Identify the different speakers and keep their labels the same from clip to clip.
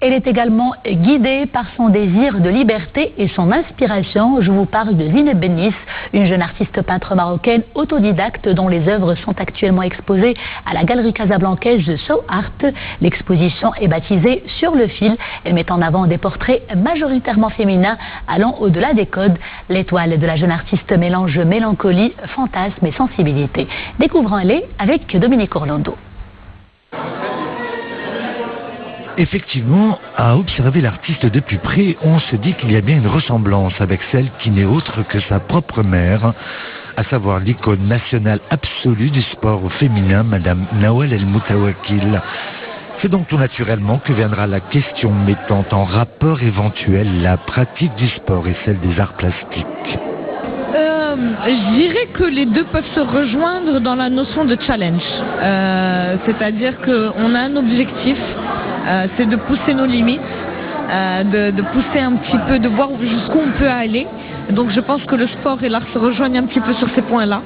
Speaker 1: Elle est également guidée par son désir de liberté et son inspiration. Je vous parle de Zineb Bennis, une jeune artiste peintre marocaine autodidacte dont les œuvres sont actuellement exposées à la galerie casablancaise de So Art. L'exposition est baptisée Sur le fil. Elle met en avant des portraits majoritairement féminins allant au-delà des codes. L'étoile de la jeune artiste mélange mélancolie, fantasme et sensibilité. Découvrons-les avec Dominique Orlando.
Speaker 2: Effectivement, à observer l'artiste de plus près, on se dit qu'il y a bien une ressemblance avec celle qui n'est autre que sa propre mère, à savoir l'icône nationale absolue du sport féminin, Madame Nawal El Moutawakil. C'est donc tout naturellement que viendra la question mettant en rapport éventuel la pratique du sport et celle des arts plastiques.
Speaker 3: Je dirais que les deux peuvent se rejoindre dans la notion de challenge. C'est-à-dire qu'on a un objectif, c'est de pousser nos limites, de pousser un petit peu, de voir jusqu'où on peut aller. Donc je pense que le sport et l'art se rejoignent un petit peu sur ces points-là.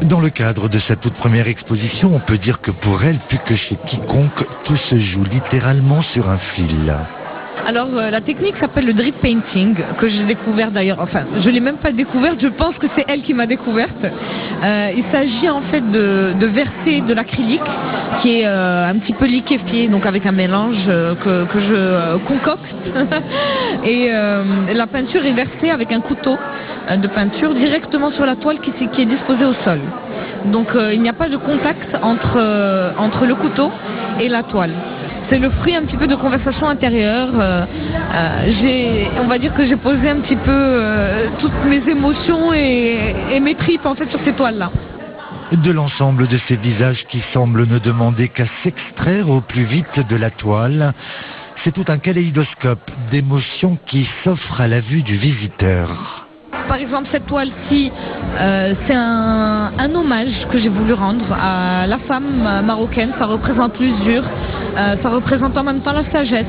Speaker 2: Dans le cadre de sa toute première exposition, on peut dire que pour elle, plus que chez quiconque, tout se joue littéralement sur un fil.
Speaker 3: Alors la technique s'appelle le drip painting, que j'ai découvert d'ailleurs, enfin je ne l'ai même pas découverte, je pense que c'est elle qui m'a découverte. Il s'agit en fait de verser de l'acrylique qui est un petit peu liquéfié, donc avec un mélange que je concocte. Et la peinture est versée avec un couteau de peinture directement sur la toile qui est disposée au sol. Donc il n'y a pas de contact entre le couteau et la toile. C'est le fruit un petit peu de conversation intérieure. On va dire que j'ai posé un petit peu toutes mes émotions et mes tripes en fait sur ces toiles-là.
Speaker 2: De l'ensemble de ces visages qui semblent ne demander qu'à s'extraire au plus vite de la toile, c'est tout un kaléidoscope d'émotions qui s'offre à la vue du visiteur.
Speaker 3: Par exemple, cette toile-ci, c'est un hommage que j'ai voulu rendre à la femme marocaine. Ça représente l'usure, ça représente en même temps la sagesse.